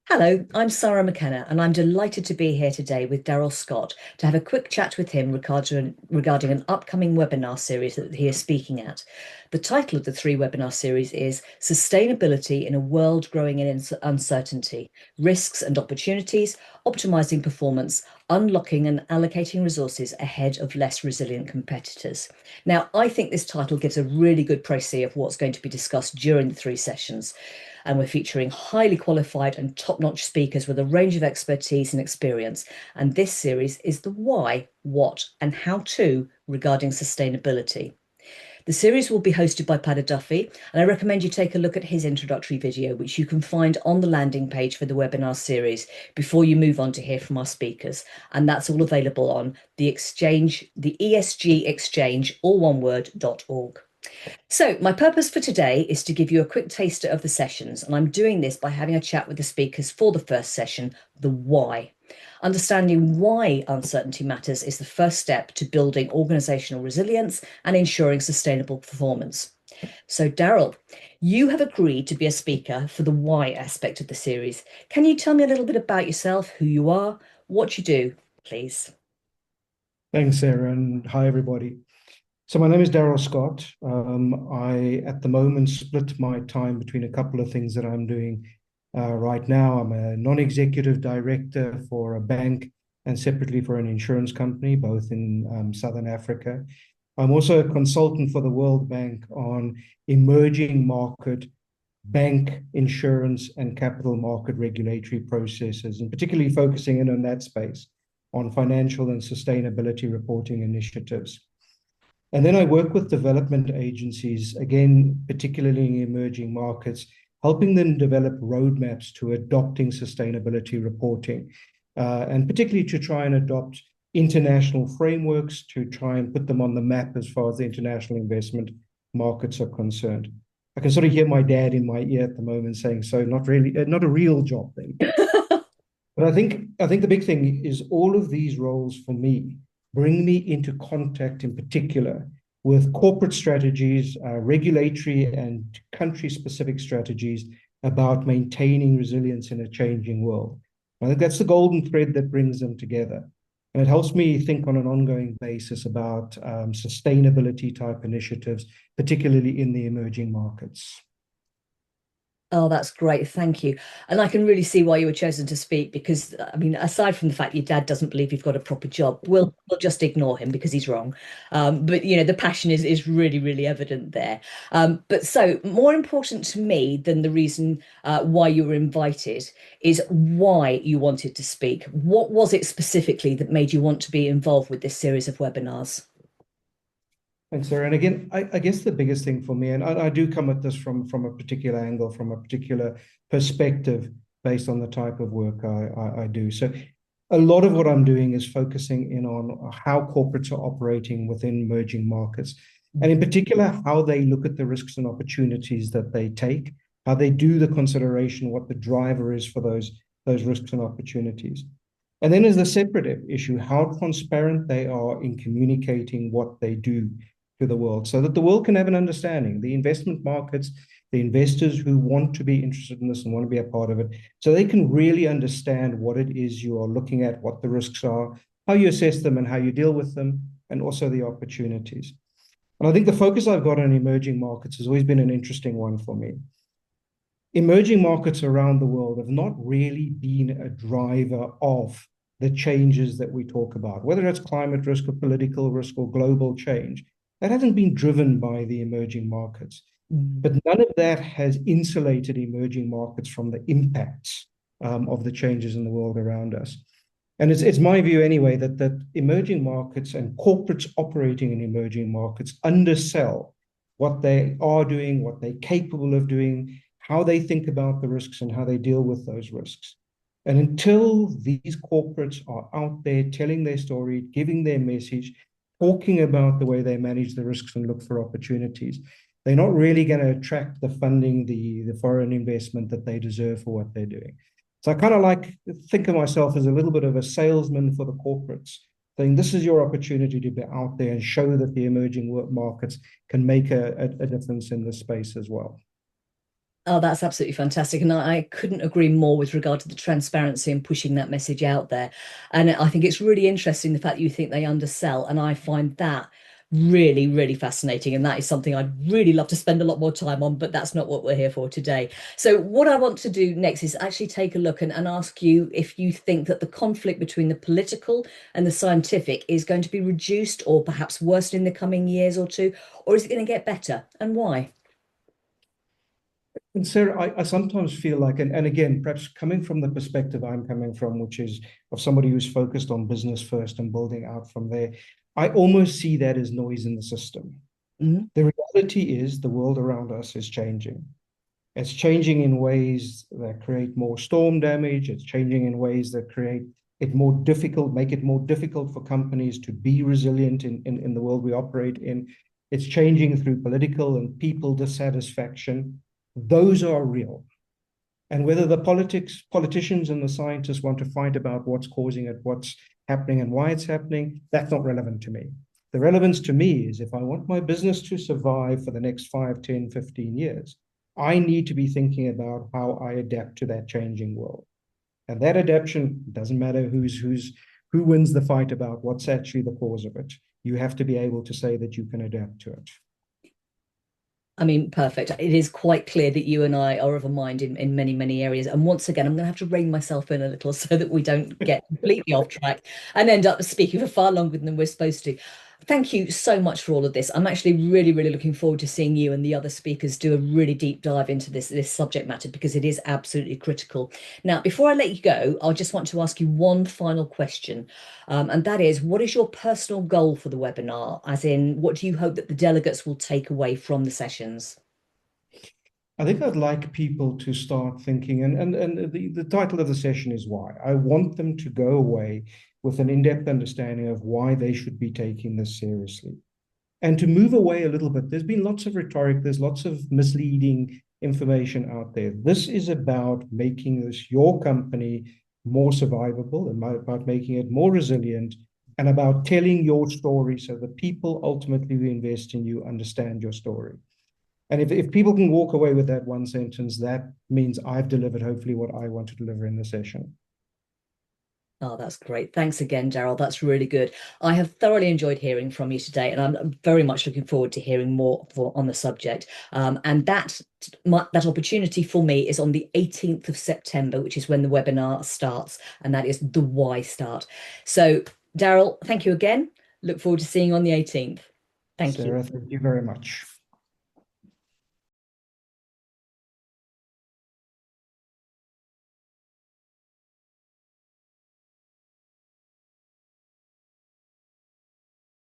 Hello, I'm Sarah McKenna, and I'm delighted to be here today with Darrel Scott to have a quick chat with him regarding an upcoming webinar series that he is speaking at. The title of the three webinar series is Sustainability in a World Growing in Uncertainty, Risks and Opportunities, Optimizing Performance, Unlocking and Allocating Resources Ahead of Less Resilient Competitors. Now, I think this title gives a really good précis of what's going to be discussed during the three sessions. And we're featuring highly qualified and top-notch speakers with a range of expertise and experience. And this series is the why, what, and how to regarding sustainability. The series will be hosted by Paddy Duffy, and I recommend you take a look at his introductory video, which you can find on the landing page for the webinar series before you move on to hear from our speakers. And that's all available on the ESG Exchange, all one word, .org. So, my purpose for today is to give you a quick taster of the sessions, and I'm doing this by having a chat with the speakers for the first session, the why. Understanding why uncertainty matters is the first step to building organisational resilience and ensuring sustainable performance. So, Darrel, you have agreed to be a speaker for the why aspect of the series. Can you tell me a little bit about yourself, who you are, what you do, please? Thanks, Sarah, and hi, everybody. So my name is Darrel Scott. I, at the moment, split my time between a couple of things that I'm doing right now. I'm a non-executive director for a bank and separately for an insurance company, both in Southern Africa. I'm also a consultant for the World Bank on emerging market bank, insurance, and capital market regulatory processes, and particularly focusing in on that space on financial and sustainability reporting initiatives. And then I work with development agencies, again, particularly in emerging markets, helping them develop roadmaps to adopting sustainability reporting, and particularly to try and adopt international frameworks to try and put them on the map as far as the international investment markets are concerned. I can sort of hear my dad in my ear at the moment saying, so not really, not a real job then. But I think the big thing is all of these roles for me bring me into contact in particular with corporate strategies, regulatory and country-specific strategies about maintaining resilience in a changing world. I think that's the golden thread that brings them together. And it helps me think on an ongoing basis about sustainability type initiatives, particularly in the emerging markets. Oh, that's great. Thank you. And I can really see why you were chosen to speak because, I mean, aside from the fact your dad doesn't believe you've got a proper job, we'll just ignore him because he's wrong. But, the passion is really, really evident there. But so more important to me than the reason why you were invited is why you wanted to speak. What was it specifically that made you want to be involved with this series of webinars? Thanks, Sarah. And again, I guess the biggest thing for me, and I do come at this from a particular angle, from a particular perspective, based on the type of work I do. So a lot of what I'm doing is focusing in on how corporates are operating within emerging markets, and in particular, how they look at the risks and opportunities that they take, how they do the consideration, what the driver is for those risks and opportunities. And then there's the separate issue, how transparent they are in communicating what they do to the world so that the world can have an understanding, the investment markets, the investors who want to be interested in this and want to be a part of it, so they can really understand what it is you are looking at, what the risks are, how you assess them and how you deal with them, and also the opportunities. And I think the focus I've got on emerging markets has always been an interesting one for me. Emerging markets around the world have not really been a driver of the changes that we talk about, whether it's climate risk or political risk or global change. That hasn't been driven by the emerging markets. Mm. But none of that has insulated emerging markets from the impacts of the changes in the world around us. And it's my view anyway that emerging markets and corporates operating in emerging markets undersell what they are doing, what they're capable of doing, how they think about the risks and how they deal with those risks. And until these corporates are out there telling their story, giving their message, talking about the way they manage the risks and look for opportunities, they're not really going to attract the funding, the foreign investment that they deserve for what they're doing. So I kind of think of myself as a little bit of a salesman for the corporates, saying this is your opportunity to be out there and show that the emerging markets can make a difference in this space as well. Oh, that's absolutely fantastic. And I couldn't agree more with regard to the transparency and pushing that message out there. And I think it's really interesting the fact that you think they undersell. And I find that really, really fascinating. And that is something I'd really love to spend a lot more time on, but that's not what we're here for today. So, what I want to do next is actually take a look and ask you if you think that the conflict between the political and the scientific is going to be reduced or perhaps worsened in the coming years or two, or is it going to get better and why? And Sarah, I sometimes feel like, and again, perhaps coming from the perspective I'm coming from, which is of somebody who's focused on business first and building out from there, I almost see that as noise in the system. Mhm. The reality is the world around us is changing. It's changing in ways that create more storm damage. It's changing in ways that create it more difficult, make it more difficult for companies to be resilient in the world we operate in. It's changing through political and people dissatisfaction. Those are real. And whether the politicians and the scientists want to fight about what's causing it, what's happening and why it's happening, that's not relevant to me. The relevance to me is if I want my business to survive for the next 5, 10, 15 years, I need to be thinking about how I adapt to that changing world. And that adaptation doesn't matter who wins the fight about what's actually the cause of it. You have to be able to say that you can adapt to it. I mean, perfect. It is quite clear that you and I are of a mind in many, many areas. And once again, I'm going to have to rein myself in a little so that we don't get completely off track and end up speaking for far longer than we're supposed to. Thank you so much for all of this. I'm actually really, really looking forward to seeing you and the other speakers do a really deep dive into this subject matter because it is absolutely critical. Now, before I let you go, I just want to ask you one final question. And that is, what is your personal goal for the webinar? As in, what do you hope that the delegates will take away from the sessions? I think I'd like people to start thinking, and the title of the session is why. I want them to go away with an in-depth understanding of why they should be taking this seriously. And to move away a little bit, there's been lots of rhetoric, there's lots of misleading information out there. This is about making this your company more survivable and about making it more resilient and about telling your story so that people ultimately who invest in you understand your story. And if people can walk away with that one sentence, that means I've delivered hopefully what I want to deliver in the session. Oh, that's great. Thanks again, Darrell. That's really good. I have thoroughly enjoyed hearing from you today, and I'm very much looking forward to hearing more on the subject. And that opportunity for me is on the 18th of September, which is when the webinar starts, and that is the why start. So, Darrell, thank you again. Look forward to seeing you on the 18th. Thank you. Sarah, thank you very much.